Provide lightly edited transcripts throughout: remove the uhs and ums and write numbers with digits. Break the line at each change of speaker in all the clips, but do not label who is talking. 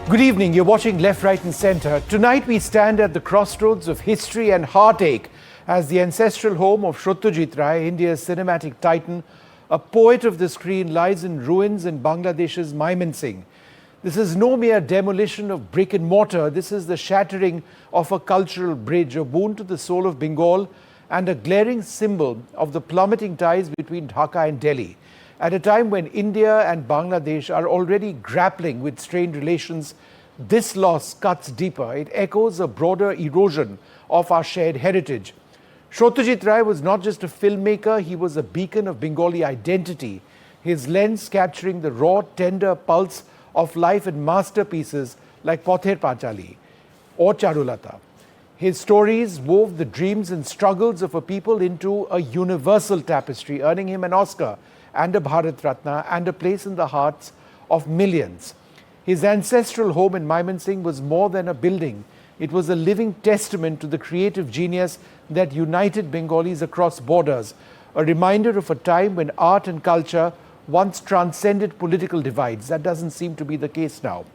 Good evening. You're watching Left, Right and Centre. Tonight we stand at the crossroads of history and heartache as the ancestral home of Satyajit Ray, India's cinematic titan, a poet of the screen, lies in ruins in Bangladesh's Mymensingh. This is no mere demolition of brick and mortar. This is the shattering of a cultural bridge, a boon to the soul of Bengal and a glaring symbol of the plummeting ties between Dhaka and Delhi. At a time when India and Bangladesh are already grappling with strained relations, this loss cuts deeper. It echoes a broader erosion of our shared heritage. Satyajit Ray was not just a filmmaker, he was a beacon of Bengali identity, his lens capturing the raw, tender pulse of life in masterpieces like Pother Pachali or Charulata. His stories wove the dreams and struggles of a people into a universal tapestry, earning him an Oscar and a Bharat Ratna and a place in the hearts of millions. His ancestral home in Mymensingh was more than a building. It was a living testament to the creative genius that united Bengalis across borders, a reminder of a time when art and culture once transcended political divides. That doesn't seem to be the case now.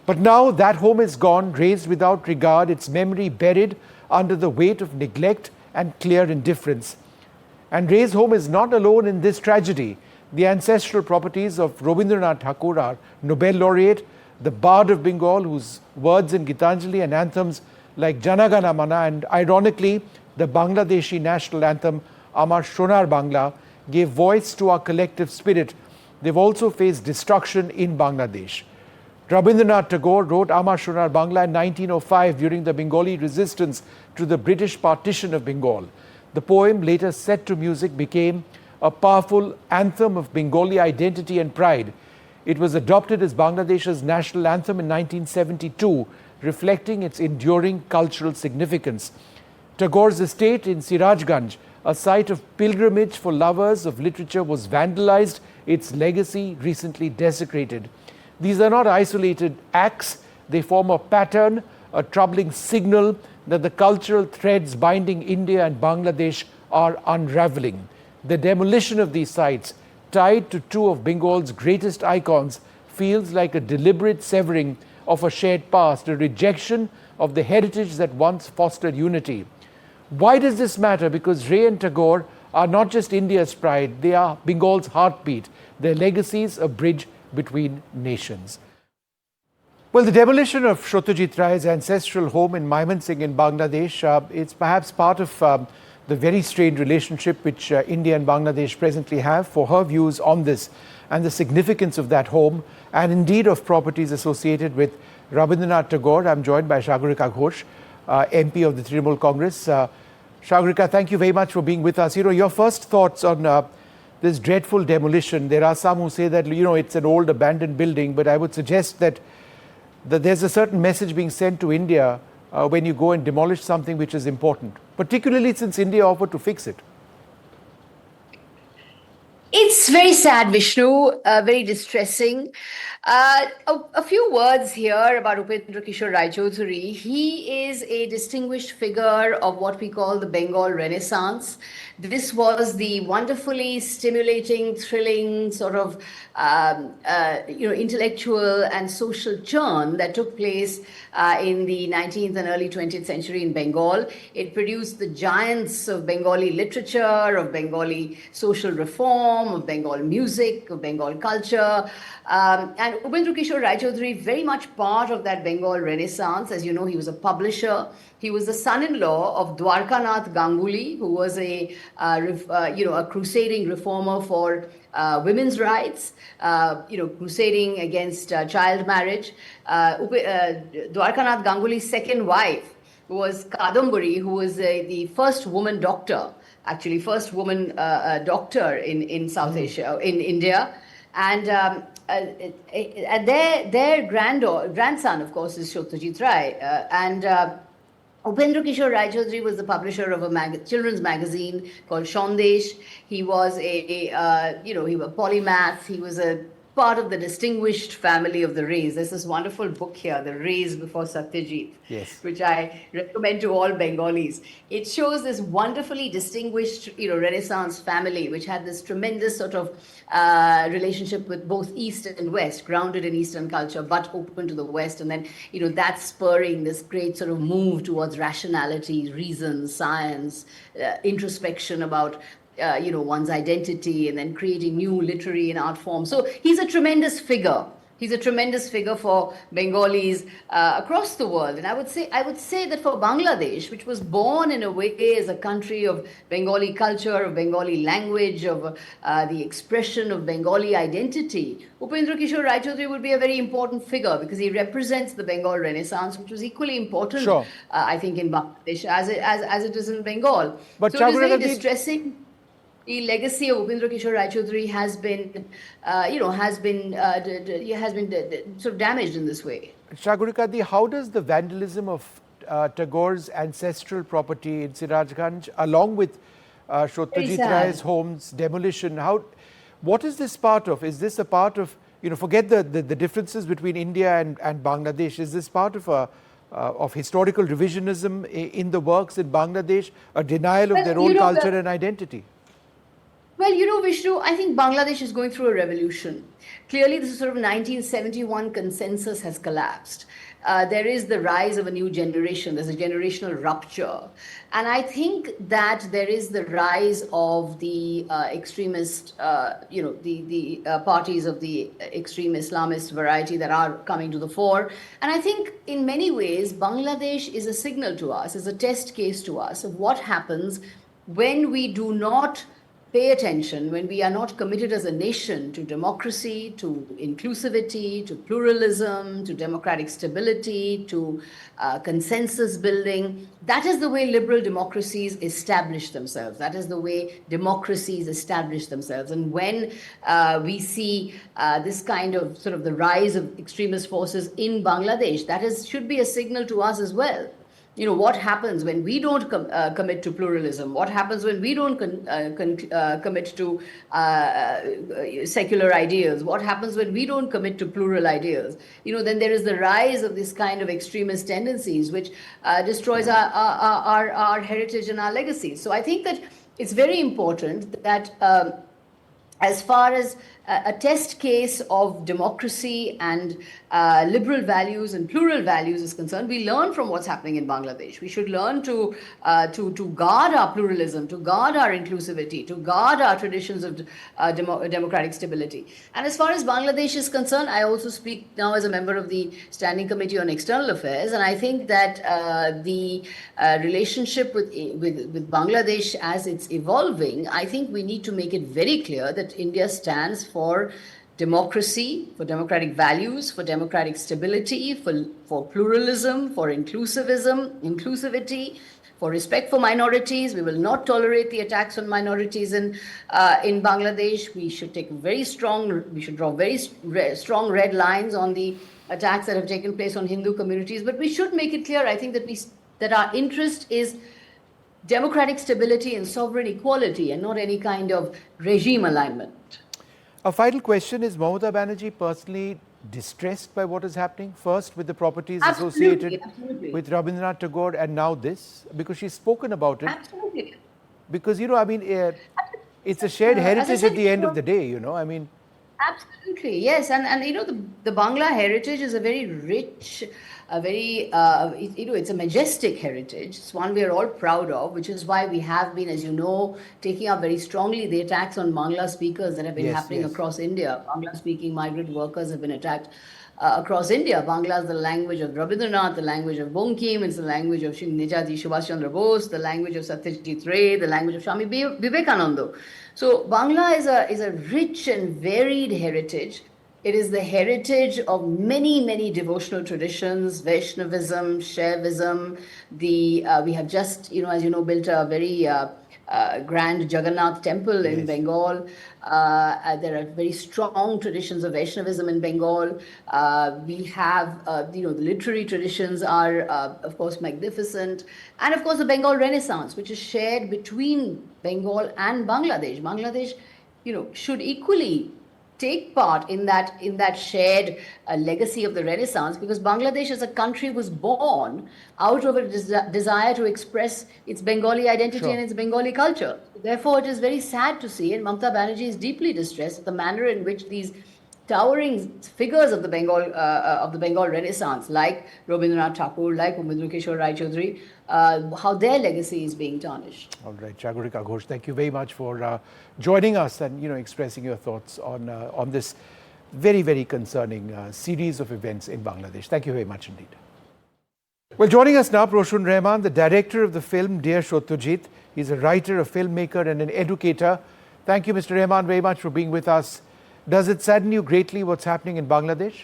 But now that home is gone, razed without regard, its memory buried under the weight of neglect and clear indifference. And Ray's home is not alone in this tragedy. The ancestral properties of Rabindranath Tagore, our Nobel laureate, the Bard of Bengal, whose words in Gitanjali and anthems like Jana Gana Mana and ironically the Bangladeshi national anthem Amar Sonar Bangla gave voice to our collective spirit. They've also faced destruction in Bangladesh. Rabindranath Tagore wrote Amar Sonar Bangla in 1905 during the Bengali resistance to the British partition of Bengal. The poem, later set to music, became a powerful anthem of Bengali identity and pride. It was adopted as Bangladesh's national anthem in 1972, reflecting its enduring cultural significance. Tagore's estate in Sirajganj, a site of pilgrimage for lovers of literature, was vandalized, its legacy recently desecrated. These are not isolated acts, they form a pattern, a troubling signal that the cultural threads binding India and Bangladesh are unraveling. The demolition of these sites, tied to two of Bengal's greatest icons, feels like a deliberate severing of a shared past, a rejection of the heritage that once fostered unity. Why does this matter? Because Ray and Tagore are not just India's pride, they are Bengal's heartbeat, their legacies a bridge between nations. Well, the demolition of Satyajit Ray's ancestral home in Mymensingh in Bangladesh, it's perhaps part of the very strained relationship which India and Bangladesh presently have. For her views on this and the significance of that home and indeed of properties associated with Rabindranath Tagore, I'm joined by Sagarika Ghosh, MP of the Trinamool Congress. Sagarika, thank you very much for being with us. Your first thoughts on this dreadful demolition. There are some who say that, it's an old abandoned building, but I would suggest that there's a certain message being sent to India when you go and demolish something which is important, particularly since India offered to fix it.
It's very sad, Vishnu, very distressing. A few words here about Upendra Kishore Raichaudhuri. He is a distinguished figure of what we call the Bengal Renaissance. This was the wonderfully stimulating, thrilling sort of intellectual and social churn that took place in the 19th and early 20th century in Bengal. It produced the giants of Bengali literature, of Bengali social reform, of Bengal music, of Bengal culture. And Upendra Kishore Raichaudhuri, very much part of that Bengal Renaissance. As you know, he was a publisher. He was the son-in-law of Dwarkanath Ganguly, who was a crusading reformer for women's rights, crusading against child marriage. Dwarkanath Ganguly's second wife was Kadambari, who was the first woman doctor, actually first woman doctor in South Asia, in India. And their grandson, of course, is Satyajit Ray. Upendra Kishore Raichaudhuri was the publisher of a children's magazine called Sandesh. He was he was a polymath. He was a part of the distinguished family of the Rays. There's this wonderful book here, The Rays Before Satyajit,
Yes.
which I recommend to all Bengalis. It shows this wonderfully distinguished, Renaissance family, which had this tremendous sort of relationship with both East and West, grounded in Eastern culture, but open to the West. And then, that's spurring this great sort of move towards rationality, reason, science, introspection about one's identity, and then creating new literary and art forms. So he's a tremendous figure. He's a tremendous figure for Bengalis across the world. And I would say that for Bangladesh, which was born in a way as a country of Bengali culture, of Bengali language, of the expression of Bengali identity, Upendra Kishore Rai Chaudhuri would be a very important figure because he represents the Bengal Renaissance, which was equally important,
Sure.
I think, in Bangladesh as it is in Bengal.
But
so it is very
Chaudhuri,
distressing. The legacy of Upendra Kishore Rai Chaudhuri has been sort of damaged in this way.
Shagurikadi, how does the vandalism of Tagore's ancestral property in Sirajganj, along with Satyajit Ray's home's demolition, what is this part of? Is this a part of, forget the differences between India and Bangladesh, is this part of historical revisionism in the works in Bangladesh, a denial of their own culture and identity?
Well, Vishnu, I think Bangladesh is going through a revolution. Clearly, this sort of 1971 consensus has collapsed. There is the rise of a new generation. There's a generational rupture. And I think that there is the rise of the extremist, the parties of the extreme Islamist variety that are coming to the fore. And I think in many ways, Bangladesh is a signal to us, is a test case to us of what happens when we do not pay attention, when we are not committed as a nation to democracy, to inclusivity, to pluralism, to democratic stability, to consensus building. That is the way liberal democracies establish themselves. That is the way democracies establish themselves. And when we see this kind of sort of the rise of extremist forces in Bangladesh, should be a signal to us as well. What happens when we don't commit to pluralism? What happens when we don't commit to secular ideas? What happens when we don't commit to plural ideas? Then there is the rise of this kind of extremist tendencies, which destroys our heritage and our legacy. So I think that it's very important that as far as a test case of democracy and liberal values and plural values is concerned, we learn from what's happening in Bangladesh. We should learn to guard our pluralism, to guard our inclusivity, to guard our traditions of democratic stability. And as far as Bangladesh is concerned, I also speak now as a member of the Standing Committee on External Affairs, and I think that the relationship with Bangladesh as it's evolving, I think we need to make it very clear that India stands for democracy, for democratic values, for democratic stability, for pluralism, for inclusivity, for respect for minorities. We will not tolerate the attacks on minorities in Bangladesh. We should draw very strong red lines on the attacks that have taken place on Hindu communities. But we should make it clear, I think, that our interest is democratic stability and sovereign equality, and not any kind of regime alignment.
A final question: is Mamata Banerjee personally distressed by what is happening? First with the properties associated with Rabindranath Tagore, and now this, because she's spoken about it.
Absolutely.
Because it's a shared heritage at the end of the day.
Absolutely, yes, and the Bangla heritage is a very rich, it's a majestic heritage. It's one we are all proud of, which is why we have been, as you know, taking up very strongly the attacks on Bangla speakers that have been happening across India. Bangla-speaking migrant workers have been attacked across India. Bangla is the language of Rabindranath, the language of Bankim, it's the language of Nejaji Subhash Chandra Bose, the language of Satyajit Ray, the language of Swami Vivekananda. So Bangla is a rich and varied heritage. It is the heritage of many, many devotional traditions, Vaishnavism, Shaivism. We have just, as you know, built a very grand Jagannath temple in Bengal. There are very strong traditions of Vaishnavism in Bengal. We have, the literary traditions are, of course, magnificent. And of course, the Bengal Renaissance, which is shared between Bengal and Bangladesh. Bangladesh, should equally take part in that shared legacy of the Renaissance, because Bangladesh as a country was born out of a desire to express its Bengali identity and its Bengali culture. Therefore, it is very sad to see, and Mamata Banerjee is deeply distressed at the manner in which these towering figures of the Bengal Renaissance, like Rabindranath Tagore, like Umendra Kishore Rai Chaudhary, how their legacy is being tarnished.
All right, Jagurika Ghosh, thank you very much for joining us and expressing your thoughts on this very, very concerning series of events in Bangladesh. Thank you very much indeed. Well, joining us now, Proshun Rehman, the director of the film Dear Satyajit. He's a writer, a filmmaker, and an educator. Thank you, Mr. Rehman, very much for being with us. Does it sadden you greatly what's happening in Bangladesh?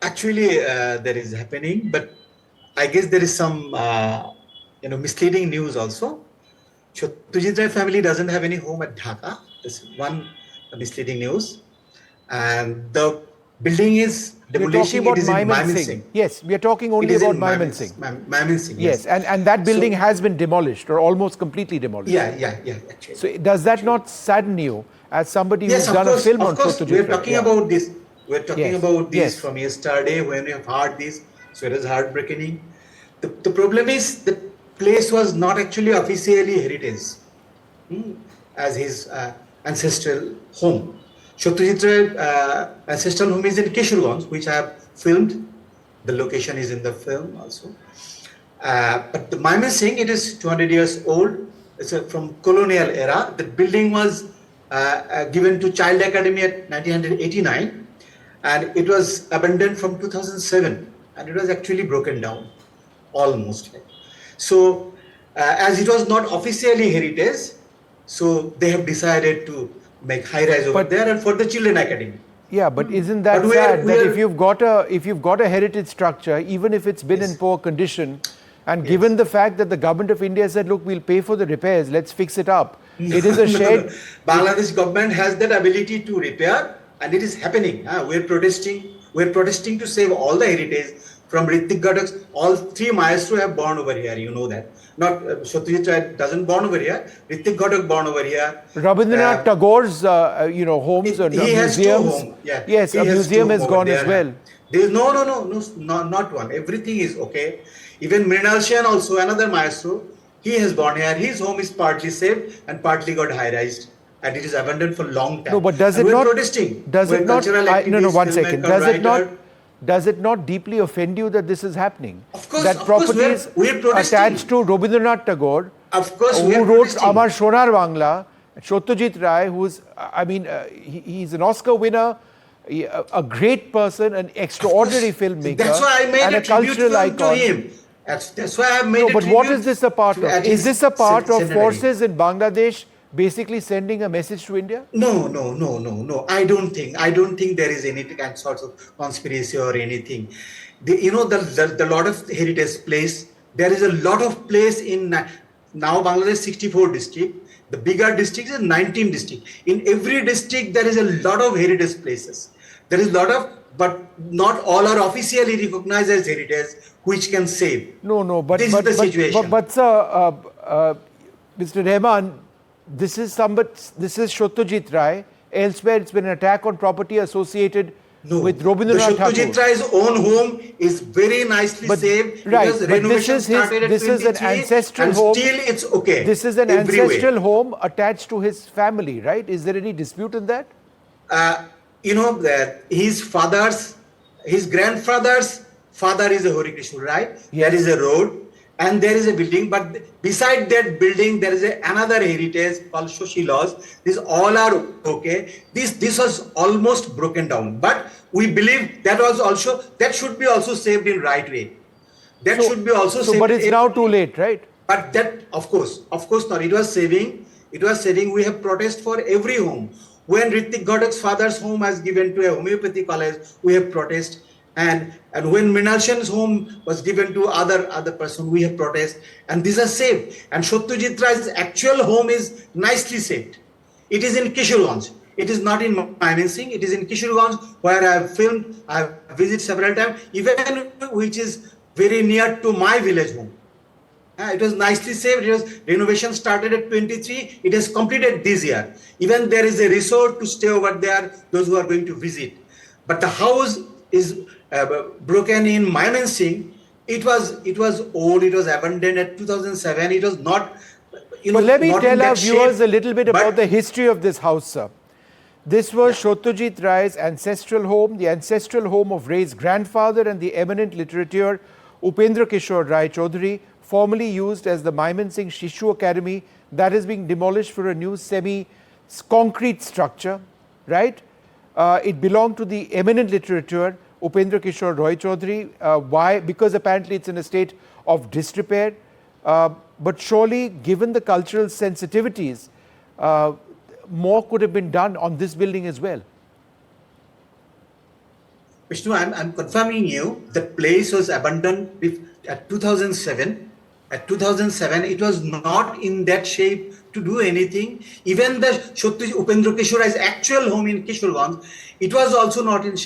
Actually, there is happening, but I guess there is some, misleading news also. Satyajit Ray family doesn't have any home at Dhaka. That's one misleading news. And the building is demolition.
It is in Mymensingh. Yes, we are talking only about Mymensingh.
Mymensingh,
yes. And that building has been demolished or almost completely demolished.
Yeah, actually.
So does that not sadden you as somebody who's done a film on Satyajit Ray?
We're talking about this. We're talking about this from yesterday when we have heard this. So it is heartbreaking. The problem is the place was not actually officially heritage as his ancestral home. Satyajit Ray ancestral home is in Kishorganj, which I have filmed. The location is in the film also. But the Mymensingh, it is 200 years old. It's from colonial era. The building was given to Child Academy at 1989, and it was abandoned from 2007, and it was actually broken down almost. So as it was not officially heritage, so they have decided to make high rise over there and for the Children Academy.
Yeah, but isn't that sad that if you've got a heritage structure, even if it's been in poor condition, and given the fact that the government of India said, look, we'll pay for the repairs, let's fix it up. It is a shared...
Bangladesh government has that ability to repair, and it is happening. We're protesting to save all the heritage from Hrithik Ghatak's. All three maestros have born over here, you know that. Not Satyajit Ray doesn't born over here. Hrithik Ghatak born over here.
Rabindranath Tagore's, homes or
he has
museums.
2 homes. Yeah.
Yes, a museum has gone as well.
There is no, not one. Everything is okay. Even Mrinal Sen also, another maestro, he has born here. His home is partly saved and partly got high-rised. And it is abandoned for a long time.
No, but does it
not?
Protesting. Does it not? One second. Does it not deeply offend you that this is happening?
Of course,
that properties attached to Rabindranath Tagore, who wrote Amar Sonar Bangla, Satyajit Ray, who's, he's an Oscar winner, a great person, an extraordinary filmmaker,
that's why I made
and a cultural icon
to him. That's why I made a
but what is this a part of? Is this a part of
centenary
forces in Bangladesh basically sending a message to India?
No. I don't think there is any kind sort of conspiracy or anything. The lot of heritage place. There is a lot of place in now Bangladesh 64 district. The bigger district is 19 district. In every district there is a lot of heritage places. There is a lot of, but not all are officially recognized as heritage, which can save.
But
this is the situation.
But Mr. Rehman, this is Satyajit Ray. Elsewhere, it's been an attack on property associated with Rabindranath Tagore.
Satyajit Ray's own home is very nicely saved.
Right, but this is an ancestral home.
Still, it's okay.
This is an ancestral home attached to his family, right? Is there any dispute in that?
That his grandfather's father is a Hari Krishna Ray.
Yes.
There is a road. And there is a building, but beside that building, there is another heritage called Shoshilas. These all are okay. This was almost broken down, but we believe that should be also saved in right way. Should be also saved.
But it's now too late, right?
But that, of course not. It was saving. We have protest for every home. When Hrithik Ghatak's father's home was given to a homeopathy college, we have protest. And when Mrinal Sen's home was given to other person, we have protest, and these are saved. And Satyajit Ray's actual home is nicely saved. It is in Kishorganj. It is not in Mymensingh. It is in Kishorganj, where I have filmed. I have visited several times, even which is very near to my village home. It was nicely saved. It was renovation started at 23. It has completed this year. Even there is a resort to stay over there, those who are going to visit. But the house is broken in Mymensingh. It was old. It was abandoned at 2007. It was not,
But let me
not
tell
in
our
that
viewers
shape,
a little bit about the history of this house, sir. This was Satyajit Ray's ancestral home, the ancestral home of Ray's grandfather and the eminent literateur Upendra Kishore Rai Chaudhary, formerly used as the Mymensingh Shishu Academy, that is being demolished for a new semi-concrete structure, right? It belonged to the eminent literateur Upendra Kishore Roy Chaudhary. Why? Because apparently it's in a state of disrepair. But surely, given the cultural sensitivities, more could have been done on this building as well.
Vishnu, I'm confirming you, the place was abandoned at 2007. At 2007, it was not in that shape to do anything. Even the Upendra Kishorai's actual home in Kishorganj, it was also not in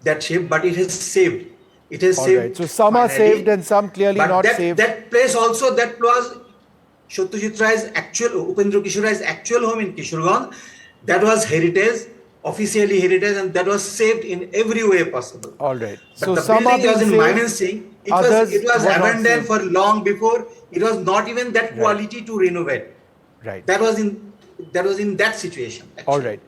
that shape, but it has saved. It has saved.
Right. So some are saved and some clearly
but
not saved.
That place also, that was Satyajit Ray's Upendra Kishorai's actual home in Kishorganj. That was heritage, officially heritage, and that was saved in every way possible.
All right.
But
So
the
some
building
are
was in
saved,
Mymensingh. It was abandoned for long before. It was not even that quality to renovate.
Right.
That was in that situation. Actually.
All right.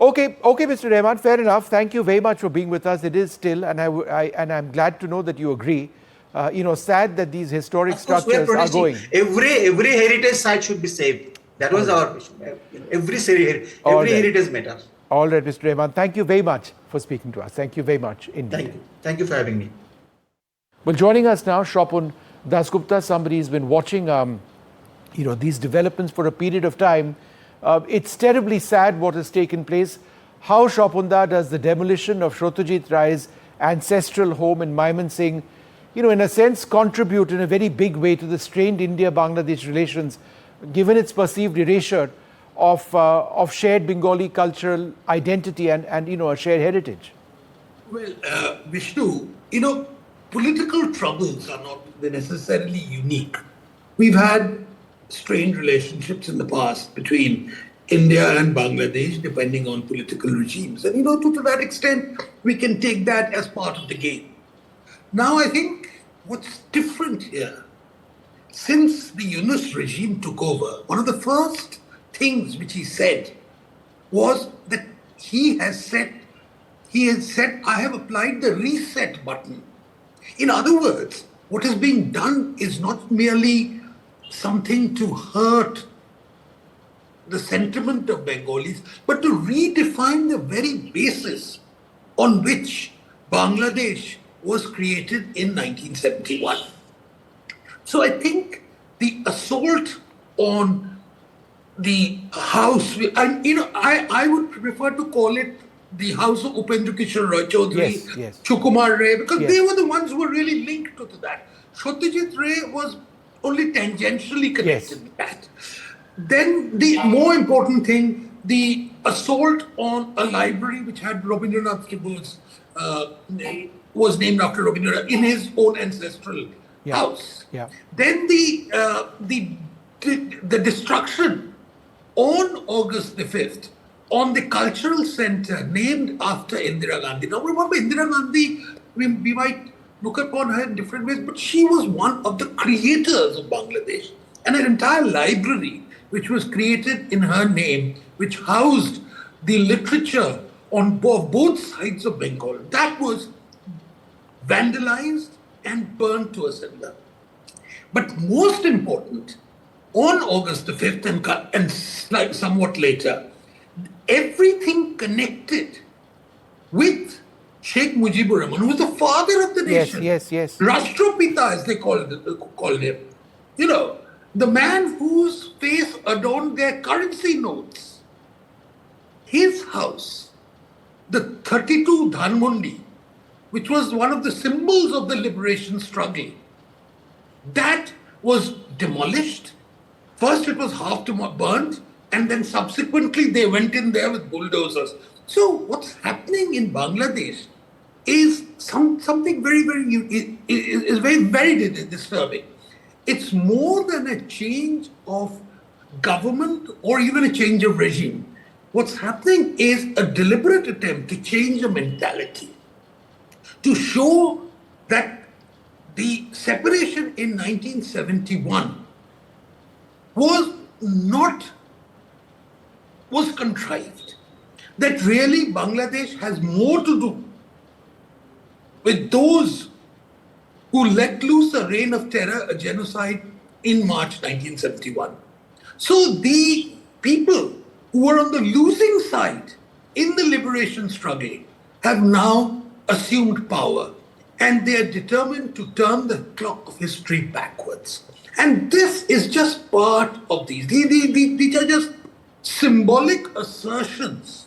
Okay, Mr. Rahman, fair enough. Thank you very much for being with us. It is still, and I'm glad to know that you agree. Sad that these historic structures are going.
Every heritage site should be saved. That was our vision. Every heritage matters.
All right, Mr. Rahman. Thank you very much for speaking to us. Thank you very much indeed.
Thank you for having me.
Well, joining us now, Shopun Dasgupta. Somebody has been watching, these developments for a period of time. It's terribly sad what has taken place. How, Shopunda, does the demolition of Satyajit Ray's ancestral home in Mymensingh, in a sense, contribute in a very big way to the strained India-Bangladesh relations, given its perceived erasure of shared Bengali cultural identity and a shared heritage?
Well, Vishnu, political troubles are not necessarily unique. We've had strained relationships in the past between India and Bangladesh, depending on political regimes. And, to that extent, we can take that as part of the game. Now, I think what's different here, since the Yunus regime took over, one of the first things which he said was that he had said, I have applied the reset button. In other words, what is being done is not merely something to hurt the sentiment of Bengalis, but to redefine the very basis on which Bangladesh was created in 1971. So I think the assault on the house, I would prefer to call it the house of Upendra Kishore Roy Chaudhary,
yes.
Sukumar Ray, because they were the ones who were really linked to that. Satyajit Ray was only tangentially connected with that. Then the more important thing, the assault on a library which had Rabindranath Tagore's was named after Rabindranath in his own ancestral house.
Yeah.
Then the destruction on August the 5th on the cultural center named after Indira Gandhi. Now remember, Indira Gandhi, we might look upon her in different ways, but she was one of the creators of Bangladesh. And an entire library which was created in her name, which housed the literature on both sides of Bengal, that was vandalized and burned to a cinder. But most important, on August the 5th and somewhat later, everything connected with Sheikh Mujibur Rahman, who was the father of the nation.
Yes.
Rashtrapita, as they called him. The man whose face adorned their currency notes. His house, the 32 Dhanmondi, which was one of the symbols of the liberation struggle, that was demolished. First it was half burnt, and then subsequently they went in there with bulldozers. So what's happening in Bangladesh is something very, very disturbing. it's more than a change of government or even a change of regime. What's happening is a deliberate attempt to change a mentality, to show that the separation in 1971 was contrived. That really Bangladesh has more to do with those who let loose a reign of terror, a genocide in March 1971. So the people who were on the losing side in the liberation struggle have now assumed power, and they are determined to turn the clock of history backwards. And this is just part of these. These are just symbolic assertions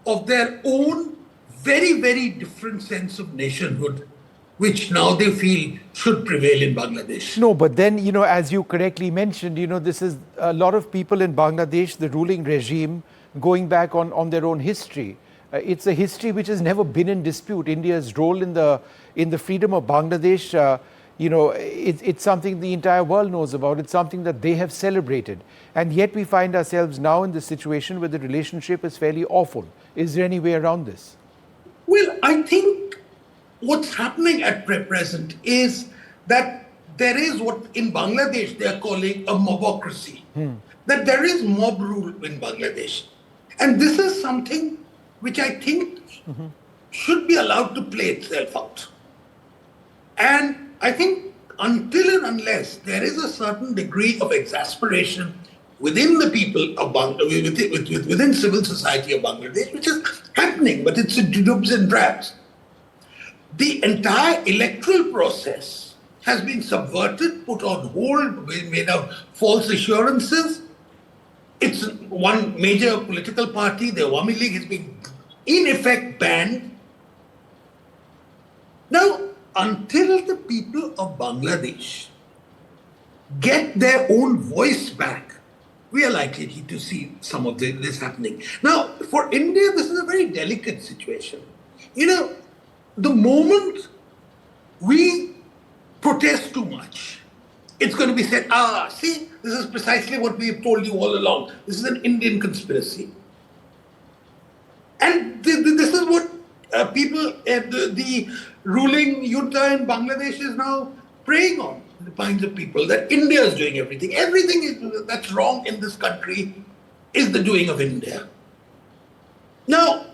of their own very, very different sense of nationhood, which now they feel should prevail in Bangladesh.
No, but then, as you correctly mentioned, this is a lot of people in Bangladesh, the ruling regime, going back on their own history. It's a history which has never been in dispute. India's role in the freedom of Bangladesh, it's something the entire world knows about. It's something that they have celebrated. And yet we find ourselves now in this situation where the relationship is fairly awful. Is there any way around this?
Well, I think what's happening at present is that there is what in Bangladesh they are calling a mobocracy. That there is mob rule in Bangladesh. And this is something which I think should be allowed to play itself out. And I think until and unless there is a certain degree of exasperation within the people of Bangladesh, within civil society of Bangladesh, which is happening, but it's in dribs and drabs, the entire electoral process has been subverted, put on hold, made out false assurances. It's one major political party, the Awami League, has been in effect banned. Now, until the people of Bangladesh get their own voice back, we are likely to see some of this happening. Now, for India, this is a very delicate situation. The moment we protest too much, it's going to be said, see, this is precisely what we have told you all along. This is an Indian conspiracy. And this is what people, the ruling junta in Bangladesh is now preying on, the minds of people, that India is doing everything. Everything that's wrong in this country is the doing of India. Now,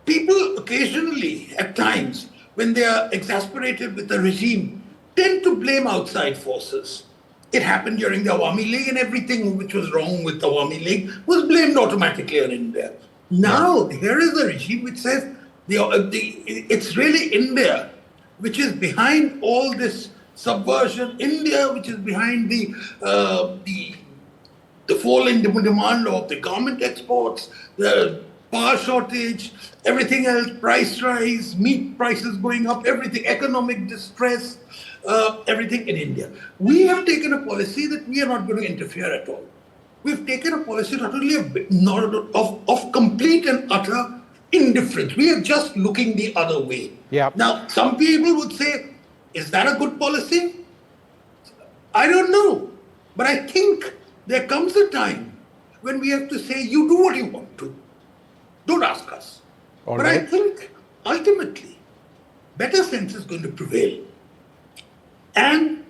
people occasionally, at times, when they are exasperated with the regime, tend to blame outside forces. It happened during the Awami League, and everything which was wrong with the Awami League was blamed automatically on India. Now, here is a regime which says it's really India which is behind all this subversion, India which is behind the fall in demand of the garment exports, the power shortage, everything else, price rise, meat prices going up, everything, economic distress, everything in India. We have taken a policy that we are not going to interfere at all. We've taken a policy not only of complete and utter indifference. We are just looking the other way.
Yep.
Now, some people would say, is that a good policy? I don't know. But I think there comes a time when we have to say, you do what you want to. Don't ask us.
All
but
right.
I think, ultimately, better sense is going to prevail. And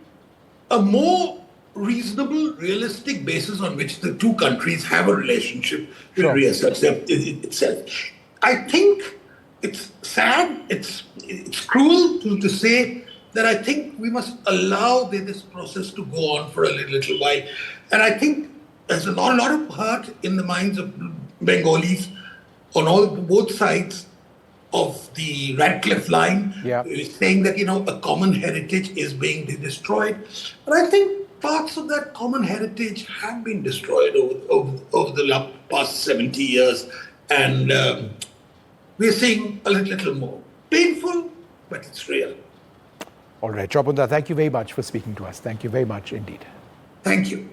a more reasonable, realistic basis on which the two countries have a relationship will reassert itself. I think it's sad, it's cruel to say that I think we must allow this process to go on for a little while. And I think there's a lot of hurt in the minds of Bengalis on both sides of the Radcliffe line, saying that, a common heritage is being destroyed. But I think parts of that common heritage have been destroyed over the past 70 years. And we're seeing a little more. Painful, but it's real.
All right, Chopunda, thank you very much for speaking to us. Thank you very much indeed.
Thank you.